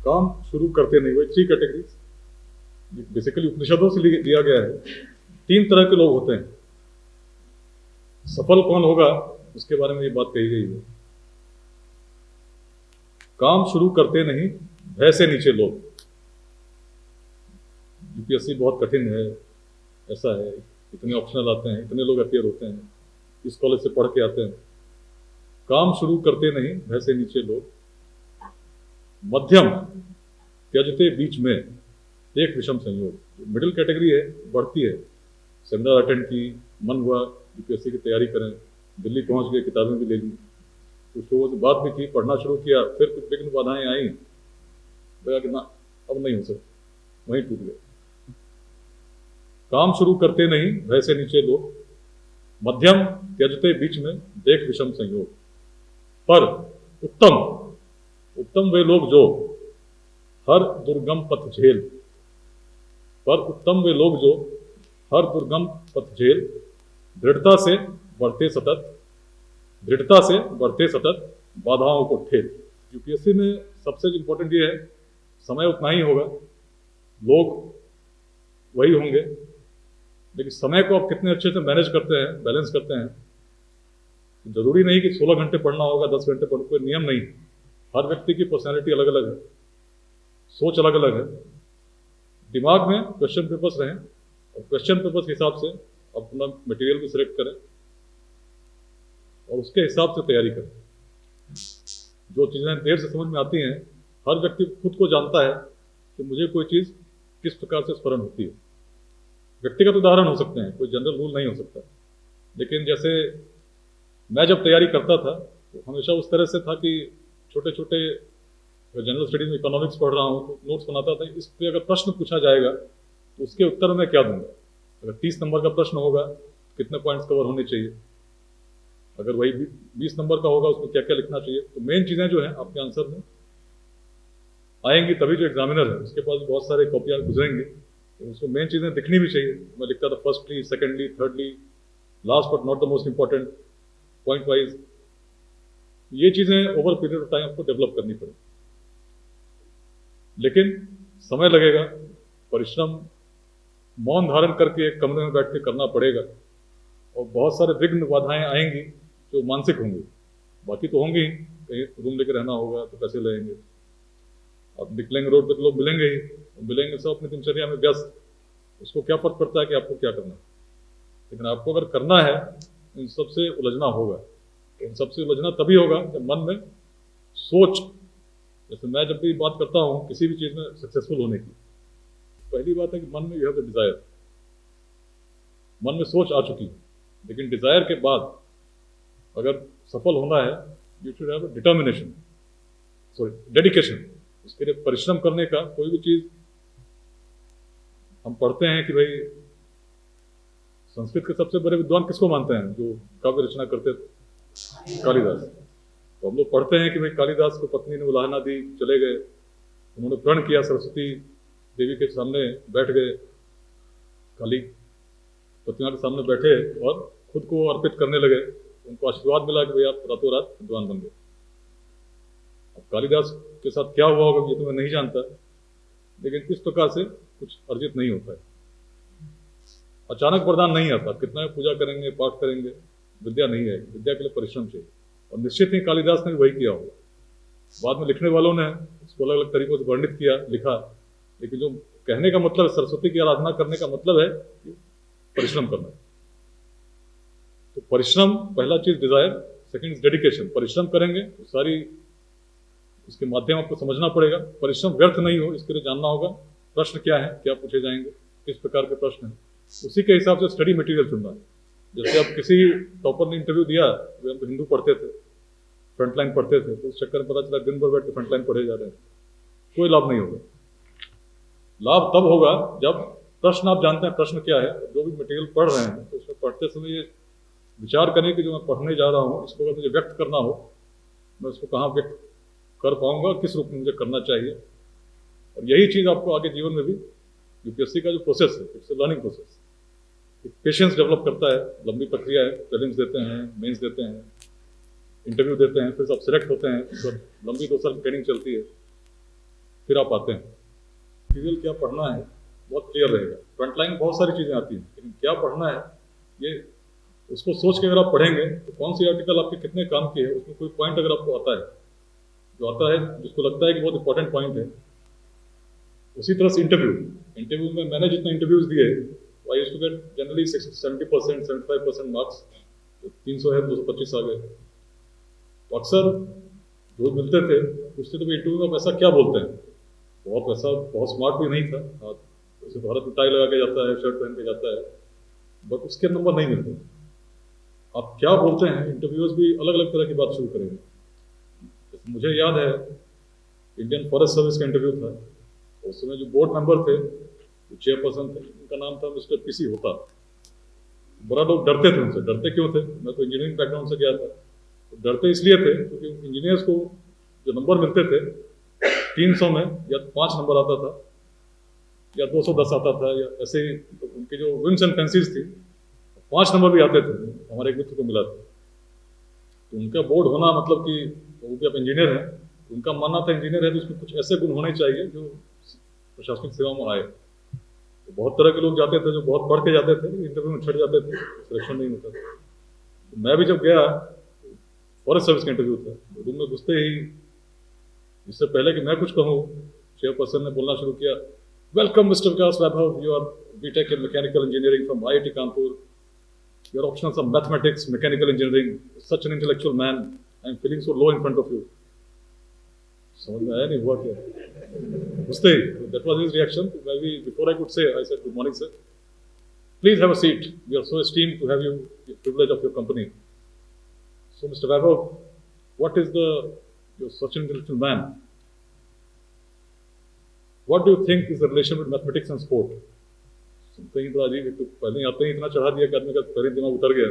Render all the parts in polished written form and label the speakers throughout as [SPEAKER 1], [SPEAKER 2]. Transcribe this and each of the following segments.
[SPEAKER 1] काम शुरू करते नहीं, वो 3 कैटेगरीज बेसिकली उपनिषदों से लिया गया है। 3 तरह के लोग होते हैं। सफल कौन होगा उसके बारे में ये बात कही गई है। काम शुरू करते नहीं, भय से नीचे लोग। यूपीएससी बहुत कठिन है, ऐसा है, इतने ऑप्शनल आते हैं, इतने लोग अपियर होते हैं, इस कॉलेज से पढ़ के आते हैं। काम शुरू करते नहीं, भय से नीचे लोग। मध्यम त्यजते बीच में, एक विषम संयोग। मिडिल कैटेगरी है, बढ़ती है। सेमिनार अटेंड की, मन हुआ यूपीएससी की तैयारी करें, दिल्ली पहुंच गए, किताबें भी ले ली, कुछ लोगों से बात भी की, पढ़ना शुरू किया, फिर कुछ विघ्न बाधाएं आई, लगा कि ना अब नहीं हो सकता, वहीं टूट गए। काम शुरू करते नहीं, भय से नीचे लोग। मध्यम त्यजते बीच में, देख विषम संयोग। पर उत्तम वे लोग जो हर दुर्गम पथ झेल। पर उत्तम वे लोग जो हर दुर्गम पथ झेल, दृढ़ता से बढ़ते सतत बाधाओं को ठेल। यूपीएससी में सबसे इंपॉर्टेंट ये है, समय उतना ही होगा, लोग वही होंगे, लेकिन समय को आप कितने अच्छे से मैनेज करते हैं, बैलेंस करते हैं। जरूरी नहीं कि 16 घंटे पढ़ना होगा, 10 घंटे पढ़ना, कोई नियम नहीं। हर व्यक्ति की पर्सनैलिटी अलग अलग है, सोच अलग अलग है। दिमाग में क्वेश्चन पेपर्स रहें और क्वेश्चन पेपर्स के हिसाब से अपना मटेरियल भी सिलेक्ट करें और उसके हिसाब से तैयारी करें। जो चीज़ें देर से समझ में आती हैं, हर व्यक्ति खुद को जानता है कि मुझे कोई चीज़ किस प्रकार से स्मरण होती है। व्यक्तिगत उदाहरण हो सकते हैं, कोई जनरल रूल नहीं हो सकता। लेकिन जैसे मैं जब तैयारी करता था तो हमेशा उस तरह से था कि छोटे छोटे जनरल स्टडीज में इकोनॉमिक्स पढ़ रहा हूँ तो नोट्स बनाता था, इस पर अगर प्रश्न पूछा जाएगा तो उसके उत्तर मैं क्या दूंगा। अगर 30 नंबर का प्रश्न होगा कितने पॉइंट्स कवर होने चाहिए, अगर वही 20 नंबर का होगा उसमें क्या क्या लिखना चाहिए। तो मेन चीज़ें जो है आपके आंसर में आएंगी, तभी जो एग्जामिनर है उसके पास बहुत सारे कॉपियाँ गुजरेंगे, तो उसको मेन चीज़ें दिखनी भी चाहिए। मैं लिखता था firstly, secondly, thirdly, last but not the most important, point wise. ये चीज़ें ओवर पीरियड ऑफ टाइम आपको डेवलप करनी पड़ेगी, लेकिन समय लगेगा, परिश्रम मौन धारण करके एक कमरे में बैठ के करना पड़ेगा। और बहुत सारे विघ्न बाधाएं आएंगी जो मानसिक होंगी, बाकी तो होंगी। कहीं रूम लेके रहना होगा तो कैसे रहेंगे, आप निकलेंगे रोड पे तो लोग मिलेंगे ही, मिलेंगे सब अपनी दिनचर्या में व्यस्त, उसको क्या फर्क पड़ता है कि आपको क्या करना है। लेकिन आपको अगर करना है इन सबसे उलझना होगा। इन सबसे उलझना तभी होगा जब मन में सोच, जैसे मैं जब भी बात करता हूँ किसी भी चीज़ में सक्सेसफुल होने की, पहली बात है कि मन में यू हैव द डिजायर, मन में सोच आ चुकी है। लेकिन डिजायर के बाद अगर सफल होना है, you should have determination, sorry dedication. उसके लिए परिश्रम करने का, कोई भी चीज हम पढ़ते हैं कि भाई संस्कृत के सबसे बड़े विद्वान किसको मानते हैं, जो काव्य रचना करते थे, कालिदास। तो हम लोग पढ़ते हैं कि भाई कालिदास को पत्नी ने उलाहना दी, चले गए, उन्होंने प्रण किया, सरस्वती देवी के सामने बैठ गए, काली प्रतिमा के सामने बैठे और खुद को अर्पित करने लगे। उनको आशीर्वाद मिला कि भाई आप रातों रात विद्वान बन गए। अब कालिदास के साथ क्या हुआ होगा ये तो मैं नहीं जानता, लेकिन इस प्रकार से कुछ अर्जित नहीं होता है। अचानक वरदान नहीं आता, कितना पूजा करेंगे, पाठ करेंगे, विद्या नहीं आएगी। विद्या के लिए परिश्रम चाहिए, और निश्चित ही कालिदास ने वही किया होगा। बाद में लिखने वालों ने इसको अलग अलग तरीकों से वर्णित किया, लिखा, लेकिन जो कहने का मतलब, सरस्वती की आराधना करने का मतलब है कि परिश्रम करना। तो परिश्रम पहला चीज डिजायर, सेकंड इज डेडिकेशन। परिश्रम करेंगे तो सारी इसके माध्यम आपको समझना पड़ेगा, परिश्रम व्यर्थ नहीं हो इसके लिए जानना होगा प्रश्न क्या है, क्या पूछे जाएंगे, किस प्रकार के प्रश्न हैं, उसी के हिसाब से स्टडी मटेरियल चुनना है। जैसे आप किसी टॉपर ने इंटरव्यू दिया, हम तो हिंदू पढ़ते थे, फ्रंटलाइन पढ़ते थे, तो उस चक्कर में पता चला दिन भर बैठ के फ्रंटलाइन पढ़े जा रहे हैं, कोई लाभ नहीं होगा। लाभ तब होगा जब प्रश्न आप जानते हैं प्रश्न क्या है, जो भी मटेरियल पढ़ रहे हैं तो उसमें पढ़ते समय ये विचार करें कि जो मैं पढ़ने जा रहा हूँ इसको अगर मुझे व्यक्त करना हो, मैं उसको कहाँ व्यक्त कर पाऊंगा, किस रूप में मुझे करना चाहिए। और यही चीज़ आपको आगे जीवन में भी, यूपीएससी का जो प्रोसेस है, it's learning process, patience develop करता है, लंबी प्रक्रिया है, प्रीलिम्स देते हैं, मेंस देते हैं, इंटरव्यू देते हैं, फिर सब सिलेक्ट होते हैं, फिर लंबी 2 साल की ट्रेनिंग चलती है। फिर आप आते हैं। मटीरियल क्या पढ़ना है बहुत क्लियर रहेगा। फ्रंट लाइन बहुत सारी चीज़ें आती हैं, लेकिन क्या पढ़ना है ये उसको सोच के अगर आप पढ़ेंगे तो कौन सी आर्टिकल आपके कितने काम की है, उसमें कोई पॉइंट अगर आपको आता है, जो आता है जिसको लगता है कि बहुत इंपॉर्टेंट पॉइंट है। उसी तरह से इंटरव्यू में मैंने जितने इंटरव्यूज दिए, I used to get generally 70%, 75% marks. 300 है 225 आ गए। तो अक्सर जो मिलते थे पूछते थे इंटरव्यू में आप ऐसा क्या बोलते हैं। बहुत स्मार्ट भी नहीं था, उसे भारत में टाई लगा के जाता है, शर्ट पहन के जाता है, बट उसके नंबर नहीं मिलते। आप क्या बोलते हैं, इंटरव्यूअर्स भी अलग अलग तरह की बात शुरू करेंगे। जैसे मुझे याद है इंडियन फॉरेस्ट सर्विस का इंटरव्यू था, उस समय जो बोर्ड मेंबर थे, जो चेयरपर्सन थे, उनका नाम था मिस्टर पीसी होता। बड़ा लोग डरते थे उनसे। डरते क्यों थे? मैं तो इंजीनियरिंग बैकग्राउंड से गया था। तो डरते इसलिए थे क्योंकि इंजीनियर्स को जो नंबर मिलते थे 300 में या 5 नंबर आता था या 210 आता था, या ऐसे ही तो उनकी जो विंग्स एंड फैंसीज थी 5 नंबर भी आते थे। हमारे एक मित्र को मिला था, तो उनका बोर्ड होना मतलब कि वो भी आप इंजीनियर हैं, उनका मानना था इंजीनियर है तो उसमें कुछ ऐसे गुण होने चाहिए जो प्रशासनिक सेवा में आए। तो बहुत तरह के लोग जाते थे जो बहुत पढ़ के जाते थे, इंटरव्यू में छट जाते थे, सिलेक्शन नहीं होता था। तो मैं भी जब गया, फॉरेस्ट सर्विस का इंटरव्यू था, तो रूम में घुसते ही इससे पहले कि मैं कुछ कहूँ, चेयरपर्सन ने बोलना शुरू किया, welcome mister Vikas Vaibhav, you are BTech in mechanical engineering from IIT Kanpur, your options are mathematics, mechanical engineering, such an intellectual man, I am feeling so low in front of you. समझ में आया नहीं हुआ क्या? घुसते ही दैट वाज हिज रिएक्शन। मैं भी before I could say I said good morning sir, please have a seat, we are so esteemed to have you, privilege of your company. So, Mr. Vaibhav, what is you're such an intellectual man. What do you think is the relation with mathematics and sport? सुनते ही तो अजीब, तो पहले आते ही इतना चढ़ा दिया कि आदमी का पहले दिमाग उतर गया।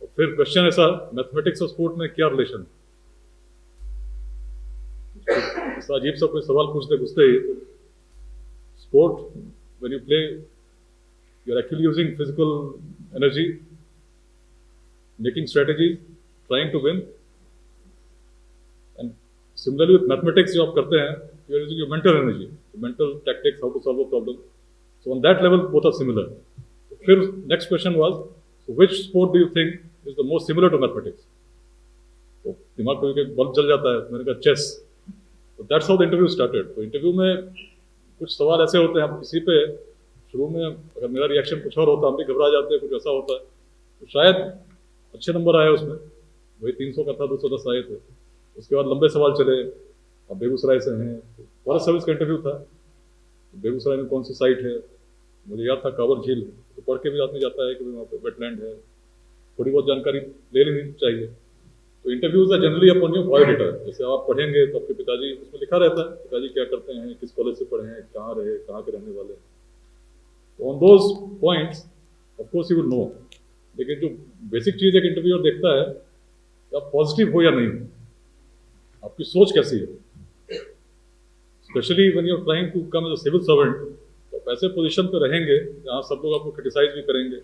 [SPEAKER 1] और फिर क्वेश्चन ऐसा, मैथमेटिक्स और स्पोर्ट में क्या रिलेशन? ऐसा अजीब सा कोई सवाल पूछते घुसते ही, sport when you play you are actually using physical energy, making strategies, trying to win, and similarly with mathematics जो आप करते हैं, you are using your mental energy, mental tactics, how to solve a problem. So on that level, both are similar. फिर next question was, so which sport do you think is the most similar to mathematics? तो दिमाग को एक bulb जल जाता है। मैंने कहा चेस। तो that's how the interview started. तो इंटरव्यू में कुछ सवाल ऐसे होते हैं, हम किसी पे शुरू में अगर मेरा रिएक्शन कुछ और होता, हम भी घबरा जाते हैं, कुछ ऐसा होता है, तो शायद अच्छे नंबर आए उसमें, वही 300 का था, 210 आए थे। उसके बाद लंबे सवाल चले, अब बेगूसराय से हैं, फॉरेस्ट सर्विस का इंटरव्यू था, बेगूसराय में कौन सी साइट है, मुझे याद था कांवर झील, तो पढ़ के भी आदमी जाता है कि वहाँ पे वेटलैंड है, थोड़ी बहुत जानकारी ले लेनी चाहिए। तो इंटरव्यूज है जनरली अपॉन योर बायोडेटा। जैसे आप पढ़ेंगे तो आपके पिताजी, उसमें लिखा रहता है पिताजी क्या करते हैं, किस कॉलेज से पढ़े हैं, कहाँ रहे, कहाँ के रहने वाले हैं। तो on those points of course you will know. लेकिन जो बेसिक चीज एक इंटरव्यूअर देखता है कि आप पॉजिटिव हो या नहीं, आपकी सोच कैसी है। Specially when you are trying to come as a civil servant, तो आप ऐसे पोजीशन पे रहेंगे जहाँ सब लोग आपको क्रिटिसाइज भी करेंगे,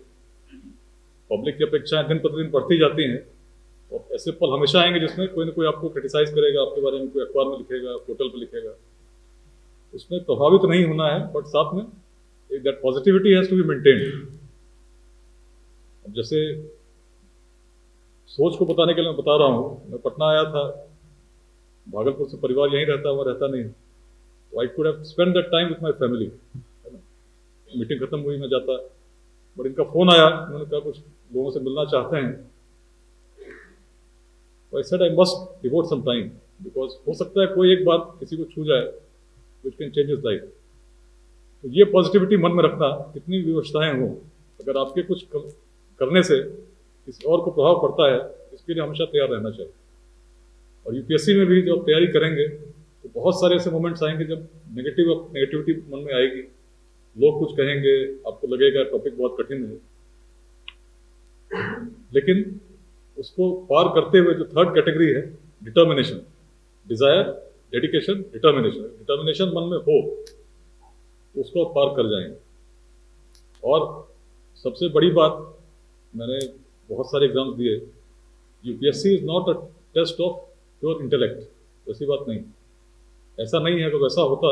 [SPEAKER 1] पब्लिक की अपेक्षाएं दिन प्रतिदिन बढ़ती जाती हैं, और ऐसे पल हमेशा आएंगे जिसमें कोई ना कोई आपको क्रिटिसाइज करेगा, आपके बारे में कोई अखबार में लिखेगा, पोर्टल पर लिखेगा। उसमें प्रभावित नहीं होना है, बट साथ में एक that positivity has to be maintained. जैसे सोच को बताने के लिए मैं बता रहा हूँ, मैं पटना आया था, भागलपुर से परिवार यहीं रहता, वहाँ रहता नहीं, तो I could have spend that time with my family. Meeting खत्म हुई, मैं जाता, बट इनका फोन आया, उन्होंने कहा कुछ लोगों से मिलना चाहते हैं। तो I said I must devote some time, because हो सकता है कोई एक बात किसी को छू जाए which can change his life. तो ये पॉजिटिविटी मन में रखना, कितनी व्यवस्थाएं हो, अगर आपके कुछ करने से किसी और को प्रभाव पड़ता है, इसके लिए हमेशा तैयार रहना चाहिए। और यूपीएससी में भी जब तैयारी करेंगे तो बहुत सारे ऐसे मोमेंट्स आएंगे जब नेगेटिविटी मन में आएगी, लोग कुछ कहेंगे, आपको लगेगा टॉपिक बहुत कठिन है, लेकिन उसको पार करते हुए जो थर्ड कैटेगरी है, डिटर्मिनेशन, डिजायर, डेडिकेशन, डिटर्मिनेशन मन में हो तो उसको आप पार कर जाएंगे। और सबसे बड़ी बात, मैंने बहुत सारे एग्जाम्स दिए, UPSC is not a test of pure intellect, ऐसी बात नहीं। ऐसा नहीं है, अगर वैसा होता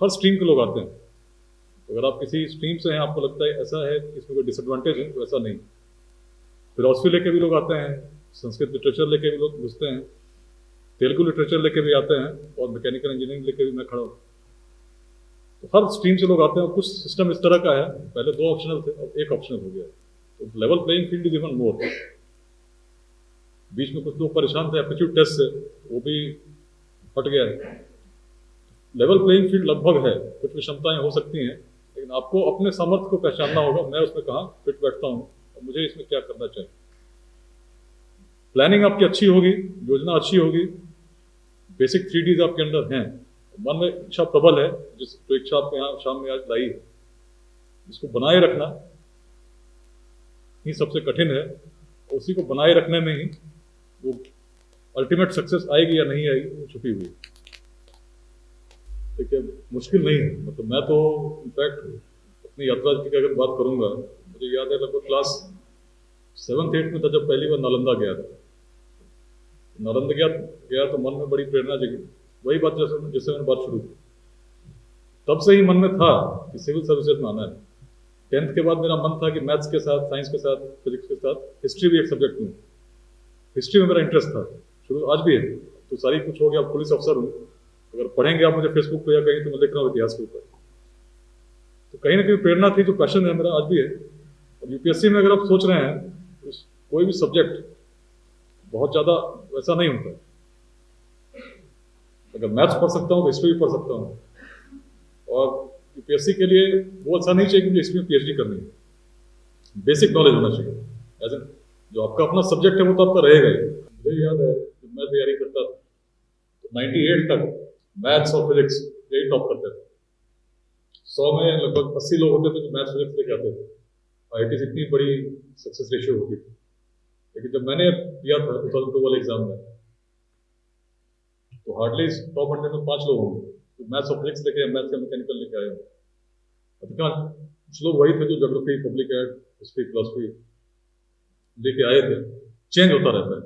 [SPEAKER 1] हर स्ट्रीम के लोग आते हैं। अगर आप किसी स्ट्रीम से हैं, आपको लगता है ऐसा है कि इसमें कोई डिसएडवांटेज है, तो ऐसा नहीं। फिलॉसफी लेके भी लोग आते हैं, संस्कृत लिटरेचर लेके भी लोग घुसते हैं, तेलुगु लिटरेचर लेके भी आते हैं, और मैकेनिकल इंजीनियरिंग लेके भी मैं खड़ा हूँ। तो हर स्ट्रीम से लोग आते हैं। और कुछ सिस्टम इस तरह का है, पहले 2 ऑप्शनल थे, अब 1 ऑप्शनल हो गया है। तो level playing field is even more. बीच में कुछ लोग परेशान थे एप्टीट्यूड टेस्ट से, वो भी हट गया है। लेवल प्लेइंग फील्ड लगभग है, कुछ विषमताएं हो सकती हैं, लेकिन आपको अपने सामर्थ्य को पहचानना होगा, मैं उसमें कहाँ फिट बैठता हूँ और मुझे इसमें क्या करना चाहिए। प्लानिंग आपकी अच्छी होगी, योजना अच्छी होगी, बेसिक 3Ds आपके अंदर हैं, मन में इच्छा प्रबल है, जो इच्छा आपके यहाँ शाम में आज लाई है, इसको बनाए रखना ही सबसे कठिन है। उसी को बनाए रखने में ही वो अल्टीमेट सक्सेस आएगी या नहीं आएगी, वो छुपी हुई। ठीक है, मुश्किल नहीं है। मतलब मैं तो इनफैक्ट अपनी यात्रा की अगर बात करूंगा, मुझे याद है लगभग क्लास 7th-8th में था जब पहली बार नालंदा गया था। नालंदा गया तो मन में बड़ी प्रेरणा जगी। वही बात जैसे मैंने बात शुरू की, तब से ही मन में था कि सिविल सर्विसेज में आना है। 10th के बाद मेरा मन था कि मैथ्स के साथ, साइंस के साथ, फिजिक्स के साथ हिस्ट्री भी एक सब्जेक्ट में, हिस्ट्री में मेरा इंटरेस्ट था शुरू, आज भी है। तो सारी कुछ हो गया, अब पुलिस अफसर हूँ। अगर पढ़ेंगे आप मुझे फेसबुक पे या कहीं, तो मैं लिख रहा हूँ इतिहास के ऊपर। तो कहीं ना कहीं प्रेरणा थी, जो पैशन है मेरा आज भी है। और यूपीएससी में अगर आप सोच रहे हैं, तो कोई भी सब्जेक्ट बहुत ज़्यादा वैसा नहीं होता। अगर मैथ्स पढ़ सकता हूँ तो हिस्ट्री भी पढ़ सकता हूँ। और यूपीएससी के लिए वो ऐसा नहीं चाहिए कि मुझे हिस्ट्री में पीएचडी करनी है। बेसिक नॉलेज होना चाहिए। एज एन जो आपका अपना सब्जेक्ट है वो तो आपका रहेगा ही। मुझे याद है जब मैं तैयारी करता था तो 98 तक मैथ्स और फिजिक्स यही टॉप करते थे। 100 में लगभग 80 लोग होते थे जो मैथ्स फिजिक्स लेके आते थे। IIT से इतनी बड़ी सक्सेस रेशियो होती थी। लेकिन जब मैंने दिया था 2002 वाले एग्जाम में, तो हार्डली टॉप 100 में 5 लोग होंगे तो मैथ्स और फिजिक्स लेके, मैथ्स या मैकेनिकल लेके आए हो। अधिकांश कुछ लोग वही थे जो geography, public ad, history, philosophy लेके आए थे। चेंज होता रहता है।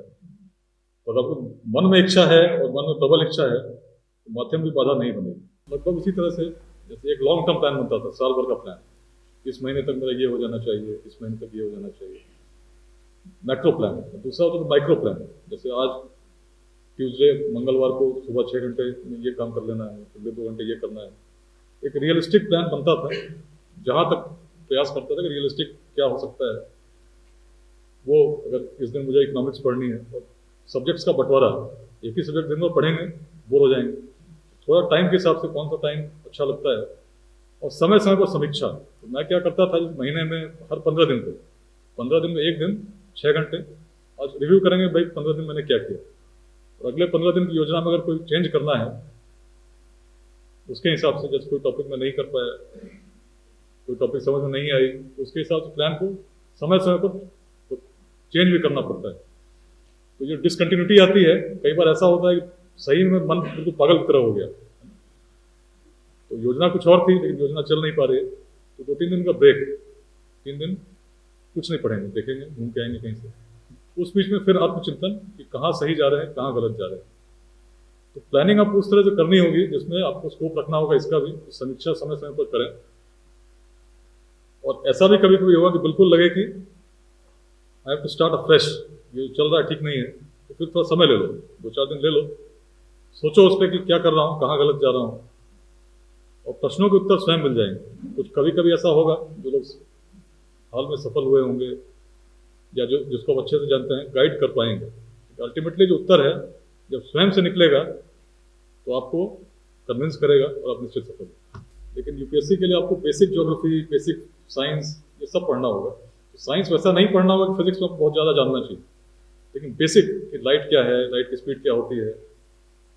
[SPEAKER 1] तो अगर आपको मन में इच्छा है और मन में प्रबल इच्छा है तो माध्यम भी बाधा नहीं बनेगी। लगभग उसी तरह से जैसे एक लॉन्ग टर्म प्लान बनता था, साल भर का प्लान, इस महीने तक मेरा ये हो जाना चाहिए, इस महीने तक ये हो जाना चाहिए, मैक्रो प्लान। दूसरा होता था माइक्रो प्लान, जैसे आज ट्यूसडे, मंगलवार को सुबह 6 घंटे में ये काम कर लेना है, अगले 2 घंटे ये करना है। एक रियलिस्टिक प्लान बनता था, जहाँ तक प्रयास करता था कि रियलिस्टिक क्या हो सकता है। वो अगर इस दिन मुझे इकोनॉमिक्स पढ़नी है और सब्जेक्ट्स का बंटवारा, एक ही सब्जेक्ट दिन भर पढ़ेंगे बोर हो जाएंगे, थोड़ा टाइम के हिसाब से कौन सा टाइम अच्छा लगता है, और समय समय पर समीक्षा। तो मैं क्या करता था, महीने में हर 15 दिन को, 15 दिन में एक दिन 6 घंटे आज रिव्यू करेंगे, भाई 15 दिन मैंने क्या किया, और अगले 15 दिन की योजना में अगर कोई चेंज करना है उसके हिसाब से, जैसे कोई टॉपिक में नहीं कर पाया, कोई टॉपिक समझ में नहीं आई, तो उसके हिसाब से प्लान को समय समय पर चेंज भी करना पड़ता है। तो जो डिसकंटिन्यूटी आती है, कई बार ऐसा होता है कि सही में मन बिल्कुल पागल की तरह हो गया, तो योजना कुछ और थी लेकिन योजना चल नहीं पा रही है, तो 2-3 दिन का ब्रेक, 3 दिन कुछ नहीं पढ़ेंगे, देखेंगे, घूम के आएंगे कहीं से। उस बीच में फिर आत्मचिंतन कि कहाँ सही जा रहे हैं, कहाँ गलत जा रहे हैं। तो प्लानिंग आपको उस तरह से करनी होगी जिसमें आपको स्कोप रखना होगा, इसका भी समीक्षा समय समय पर करें। और ऐसा भी कभी कभी होगा कि बिल्कुल लगे कि I have to start afresh, ये चल रहा है ठीक नहीं है, तो फिर थोड़ा समय ले लो, 2-4 दिन ले लो, सोचो उस पर कि क्या कर रहा हूँ, कहाँ गलत जा रहा हूँ, और प्रश्नों के उत्तर स्वयं मिल जाएंगे। कुछ कभी कभी ऐसा होगा, जो लोग हाल में सफल हुए होंगे या जो जिसको आप अच्छे से जानते हैं, गाइड कर पाएंगे। अल्टीमेटली जो उत्तर है जब स्वयं से निकलेगा तो आपको कन्विंस करेगा और आप निश्चित सफल। लेकिन यूपीएससी के लिए आपको बेसिक ज्योग्राफी, बेसिक साइंस, ये सब पढ़ना होगा। तो साइंस वैसा नहीं पढ़ना होगा कि फिजिक्स में आपको बहुत ज़्यादा जानना चाहिए, लेकिन बेसिक कि लाइट क्या है, लाइट की स्पीड क्या होती है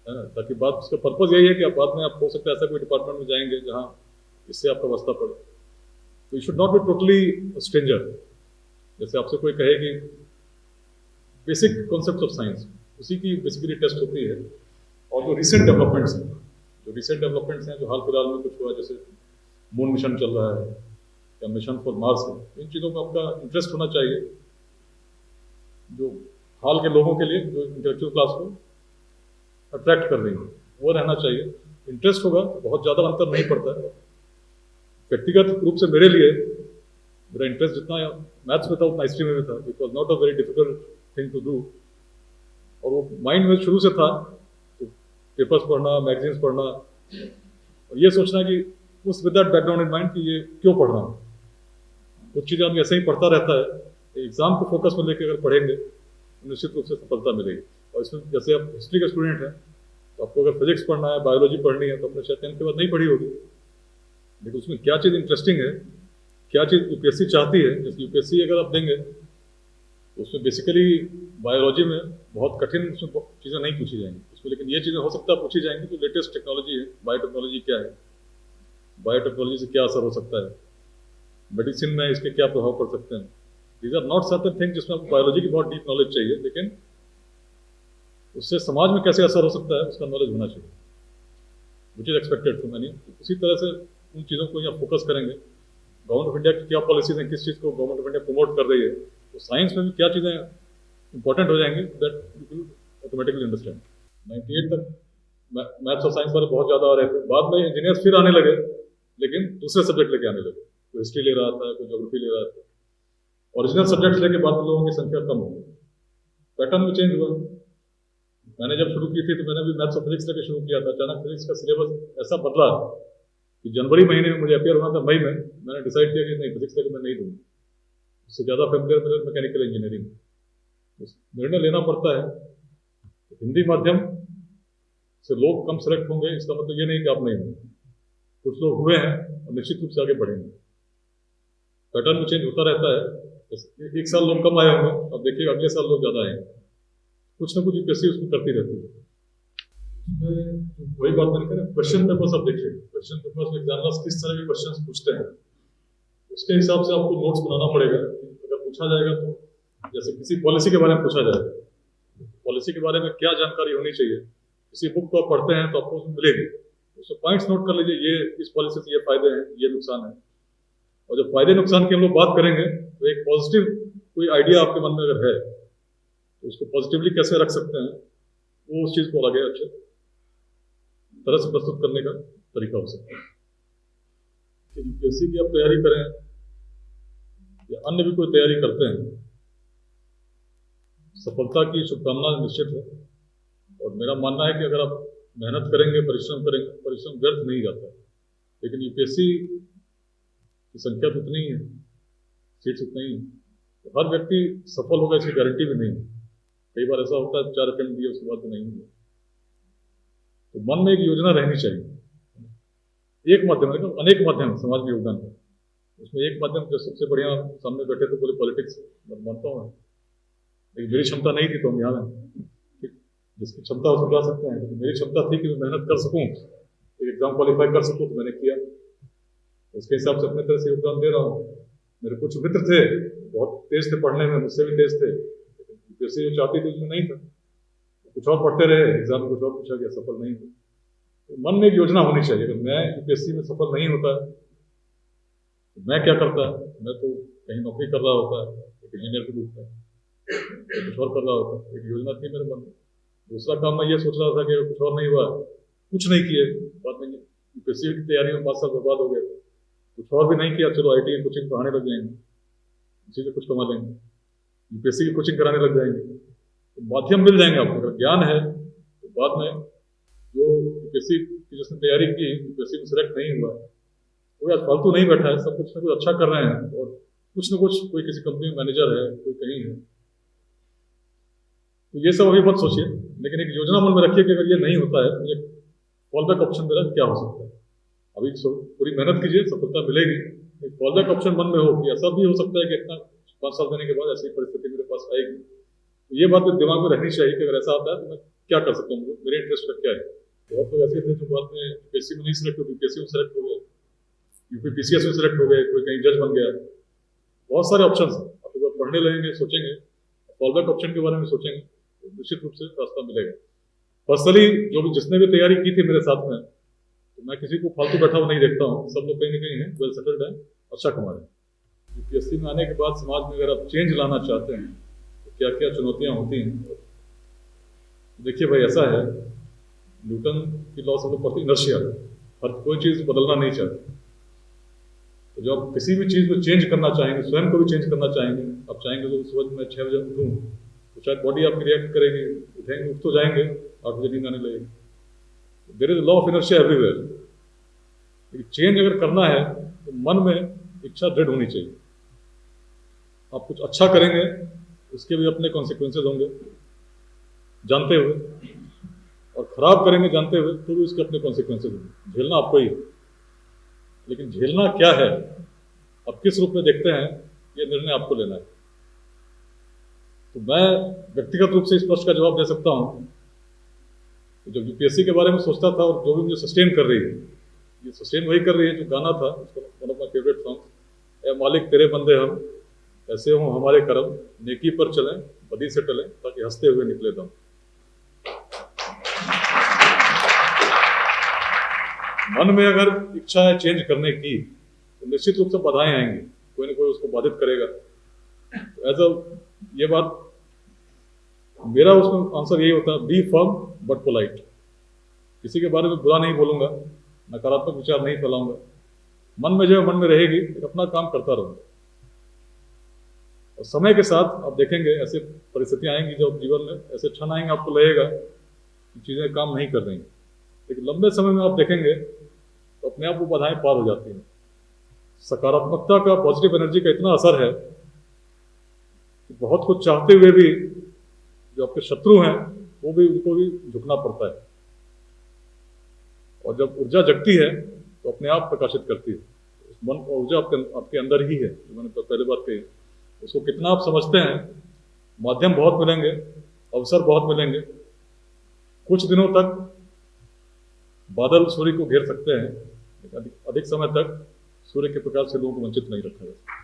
[SPEAKER 1] ना, ताकि बात, उसका पर्पज़ यही है कि आप बाद में, आप हो सकता है ऐसा कोई डिपार्टमेंट में जाएंगे जहाँ इससे आपका वास्ता पड़े। तो you should not be totally stranger. जैसे आपसे कोई कहे कि बेसिक कॉन्सेप्ट ऑफ साइंस, उसी की बेसिकली टेस्ट होती है। और जो रिसेंट डेवलपमेंट्स हैं, जो हाल फिलहाल में कुछ हुआ, जैसे मून मिशन चल रहा है या मिशन फॉर मार्स है, इन चीज़ों में आपका इंटरेस्ट होना चाहिए। जो हाल के लोगों के लिए, जो इंटेलेक्चुअल क्लास को अट्रैक्ट कर रही हैं, वो रहना चाहिए। इंटरेस्ट होगा तो बहुत ज़्यादा अंतर नहीं पड़ता है। व्यक्तिगत रूप से मेरे लिए मेरा इंटरेस्ट जितना मैथ्स में था उतना हिस्ट्री में भी था। It was not a very difficult thing to do, और वो माइंड में शुरू से था। तो पेपर्स पढ़ना, मैगजीन्स पढ़ना, और ये सोचना कि उस with that background in mind कि ये क्यों पढ़ रहा हूँ। कुछ चीज़ें आदमी ऐसे ही पढ़ता रहता है, एग्जाम को फोकस में लेकर अगर पढ़ेंगे तो निश्चित रूप से सफलता मिलेगी। और इसमें जैसे आप हिस्ट्री के स्टूडेंट हैं तो आपको अगर फिजिक्स पढ़ना है, बायोलॉजी पढ़नी है, तो आपने शायद 10th के बाद नहीं पढ़ी होगी, लेकिन उसमें क्या चीज़ इंटरेस्टिंग है, क्या चीज़ यूपीएससी चाहती है। जैसे यूपीएससी अगर आप देंगे तो उसमें बेसिकली बायोलॉजी में बहुत कठिन उसमें चीज़ें नहीं पूछी जाएंगी उसमें, लेकिन ये चीज़ें हो सकता है पूछी जाएंगी जो लेटेस्ट टेक्नोलॉजी है। बायोटेक्नोलॉजी क्या है, बायोटेक्नोलॉजी से क्या असर हो सकता है, मेडिसिन में इसके क्या प्रभाव पड़ सकते हैं। These are not certain thing जिसमें आपको बायोलॉजी की बहुत डीप नॉलेज चाहिए, लेकिन उससे समाज में कैसे असर हो सकता है उसका नॉलेज होना चाहिए, which is expected from any. उसी तरह से उन चीज़ों को यहाँ फोकस करेंगे। गवर्नमेंट ऑफ इंडिया की क्या पॉलिसीज हैं, किस चीज़ को गवर्नमेंट ऑफ इंडिया प्रमोट कर रही है, तो साइंस में भी क्या चीज़ें इंपॉर्टेंट हो जाएंगी, that you will automatically understand. 98 तक मैथ्स और साइंस वाले बहुत ज़्यादा आ रहे थे, बाद में इंजीनियर्स फिर आने लगे, लेकिन दूसरे सब्जेक्ट लेके आने लगे। कोई हिस्ट्री ले रहा था, कोई ज्योग्राफी ले रहा था। ओरिजिनल सब्जेक्ट्स लेके बाद में लोगों की संख्या कम हो गई, पैटर्न में चेंज हुआ। मैंने जब शुरू की थी तो मैंने भी मैथ्स और फिजिक्स लेके शुरू किया था। अचानक फिजिक्स का सिलेबस ऐसा बदला कि जनवरी महीने में मुझे अपियर होना था, मई में मैंने डिसाइड किया कि नहीं, फिजिक्स लेके मैं नहीं दूँगा। उससे ज़्यादा फेमिलियर मेरे मैकेनिकल इंजीनियरिंग। निर्णय लेना पड़ता है। हिंदी माध्यम से लोग कम सेलेक्ट होंगे इसका मतलब ये नहीं कि आप नहीं होंगे, कुछ लोग हुए हैं और निश्चित रूप से आगे बढ़ेंगे। पैटर्न में चेंज होता रहता है। एक साल लोग कम आए होंगे, अब देखिए अगले साल लोग ज़्यादा आएंगे। कुछ ना कुछ यूपीएससी उसमें करती रहती है। वही बात मैंने कहा, क्वेश्चन पेपर्स आप देखिए, क्वेश्चन पेपर्स में एग्जामिनर्स किस तरह के क्वेश्चन पूछते हैं, उसके हिसाब से आपको नोट्स बनाना पड़ेगा। अगर पूछा जाएगा तो जैसे किसी पॉलिसी के बारे में पूछा जाएगा, पॉलिसी के बारे में क्या जानकारी होनी चाहिए, किसी बुक को आप पढ़ते हैं तो आपको मिलेगी, उसमें पॉइंट्स नोट कर लीजिए, ये इस पॉलिसी से ये फायदे हैं, ये नुकसान है। और जब फायदे नुकसान की हम लोग बात करेंगे तो एक पॉजिटिव कोई आइडिया आपके मन में अगर है तो उसको पॉजिटिवली कैसे रख सकते हैं, वो उस चीज़ को आगे अच्छे तरह से प्रस्तुत करने का तरीका हो सकता है। कि यूपीएससी की आप तैयारी करें या अन्य भी कोई तैयारी करते हैं, सफलता की शुभकामना निश्चित है। और मेरा मानना है कि अगर आप मेहनत करेंगे, परिश्रम करेंगे, परिश्रम व्यर्थ नहीं जाता। लेकिन यूपीएससी की संख्या तो उतनी ही है, सीट्स उतनी ही है, तो हर व्यक्ति सफल होगा इसकी गारंटी भी नहीं है। कई बार ऐसा होता है 4 अटेम्प्ट दिए उसके बाद तो नहीं हुआ। तो मन में एक योजना रहनी चाहिए। एक माध्यम है, अनेक माध्यम समाज में योगदान है, उसमें एक माध्यम जो सबसे बढ़िया सामने बैठे तो बोले पॉलिटिक्स, मैं मानता हूँ। लेकिन मेरी क्षमता नहीं थी तो हम यहाँ हैं। जिसकी क्षमता उसको जा सकते हैं, लेकिन मेरी क्षमता थी कि मैं मेहनत कर सकूँ, एक एग्जाम क्वालिफाई कर सकूँ, तो मैंने किया। उसके हिसाब से अपने तरह से योगदान दे रहा हूँ। मेरे कुछ मित्र थे बहुत तेज थे पढ़ने में, मुझसे भी तेज थे, लेकिन यूपीएससी जो चाहती थी उसमें नहीं था, कुछ और पढ़ते रहे, एग्जाम में कुछ और पूछा गया, सफल नहीं हुआ। तो मन में एक योजना होनी चाहिए। अगर मैं यूपीएससी में सफल नहीं होता तो मैं क्या करता, मैं तो कहीं नौकरी कर रहा होता, एक इंजीनियर के रूप में, कुछ और कर रहा होता। एक योजना थी मेरे मन में। दूसरा काम मैं ये सोच रहा था कि अगर कुछ और नहीं हुआ, कुछ नहीं किए, बाद में यूपीएससी की तैयारी में 5 साल बर्बाद हो गए, कुछ और भी नहीं किया, चलो आईटी की कोचिंग पढ़ाने लग जाएंगे, इसी से कुछ कमा लेंगे, यूपीएससी की कोचिंग कराने लग जाएंगे, तो माध्यम मिल जाएंगे आपको। अगर ज्ञान है तो बाद में जो यूपीएससी की जिसने तैयारी की, यूपीएससी में सिलेक्ट नहीं हुआ, वो यार फालतू नहीं बैठा है, सब कुछ ना कुछ अच्छा कर रहे हैं, और कुछ ना कुछ कोई किसी कंपनी में मैनेजर है, कोई कहीं है। तो ये सब अभी मत सोचिए, लेकिन एक योजना मन में रखिए कि अगर ये नहीं होता है तो मुझे फॉलबैक ऑप्शन मेरा क्या हो सकता है। अभी पूरी मेहनत कीजिए, सफलता मिलेगी। एक फॉलबैक ऑप्शन मन में हो कि ऐसा भी हो सकता है कि इतना 5 साल देने के बाद ऐसी परिस्थिति मेरे पास आएगी। तो ये बात दिमाग में रहनी चाहिए कि अगर ऐसा आता है तो मैं क्या कर सकता हूँ, मेरे इंटरेस्ट का क्या है। बहुत लोग ऐसे थे जो बाद में यूपीएससी में नहीं सिलेक्ट हुए, यूपीएससी में सिलेक्ट हो गए, यूपीपीसीएस में सिलेक्ट हो गए, कोई कहीं जज बन गया। बहुत सारे ऑप्शन हैं। आप जब पढ़ने लगेंगे, सोचेंगे, फॉलबैक ऑप्शन के बारे में सोचेंगे, तो निश्चित रूप से रास्ता मिलेगा। पर्सनली जो भी जिसने भी तैयारी की थी मेरे साथ में, तो मैं किसी को फालतू बैठा हुआ नहीं देखता हूँ। सब लोग कहीं ना कहीं हैं, वेल सेटल्ड है, अच्छा कमा रहे हैं। यूपीएससी में आने के बाद समाज में अगर आप चेंज लाना चाहते हैं तो क्या क्या चुनौतियाँ होती हैं। देखिए भाई, ऐसा है न्यूटन की लॉ सब लोग पढ़ते, इनर्शिया। हर कोई चीज़ बदलना नहीं चाहती। तो जब आप किसी भी चीज़ को चेंज करना चाहेंगे, स्वयं को भी चेंज करना चाहेंगे, आप चाहेंगे तो सुबह मैं 6 बजे उठूँ, तो शायद बॉडी आपकी रिएक्ट करेगी, उठेंगे, उठ तो जाएंगे, 8 बजे नींद आने लगेगी। There is law of inertia everywhere. लेकिन चेंज अगर करना है तो मन में इच्छा दृढ़ होनी चाहिए। आप कुछ अच्छा करेंगे, उसके भी अपने कॉन्सिक्वेंसेज होंगे जानते हुए, और खराब करेंगे जानते हुए तो भी उसके अपने कॉन्सिक्वेंसेज होंगे। झेलना आपको ही, लेकिन झेलना क्या है, अब किस रूप में देखते हैं, ये निर्णय आपको लेना है। तो मैं व्यक्तिगत रूप से इस प्रश्न का जवाब दे सकता हूं। तो जब यूपीएससी के बारे में सोचता था, और जो भी मुझे सस्टेन कर रही है, ये सस्टेन वही कर रही है जो गाना था, one of my favourite song, ए मालिक तेरे बंदे हम, ऐसे हों हमारे कर्म, नेकी पर चलें बदी से टलें, ताकि हंसते हुए निकले दम। मन में अगर इच्छा है चेंज करने की, तो निश्चित रूप से बाधाएं आएंगी, कोई ना कोई उसको बाधित करेगा। तो एज अ ये बात मेरा उसमें आंसर यही होता है, बी फर्म बट पोलाइट। किसी के बारे में बुरा नहीं बोलूंगा, नकारात्मक विचार नहीं फैलाऊंगा, मन में जो मन में रहेगी, अपना काम करता रहूंगा। और समय के साथ आप देखेंगे ऐसे परिस्थितियां आएंगी जब जीवन में ऐसे क्षण आएंगे, आपको लगेगा कि चीजें काम नहीं कर रही, लेकिन लंबे समय में आप देखेंगे तो अपने आप वो बाधाएं पार हो जाती हैं। सकारात्मकता का, पॉजिटिव एनर्जी का इतना असर है कि बहुत कुछ चाहते हुए भी जो आपके शत्रु हैं वो भी, उनको भी झुकना पड़ता है। और जब ऊर्जा जगती है तो अपने आप प्रकाशित करती है। उस मन का ऊर्जा आपके अंदर ही है, जो मैंने पहले बात कही। उसको कितना आप समझते हैं, माध्यम बहुत मिलेंगे, अवसर बहुत मिलेंगे। कुछ दिनों तक बादल सूर्य को घेर सकते हैं, लेकिन अधिक समय तक सूर्य के प्रकाश से लोगों को वंचित नहीं रखा जाता।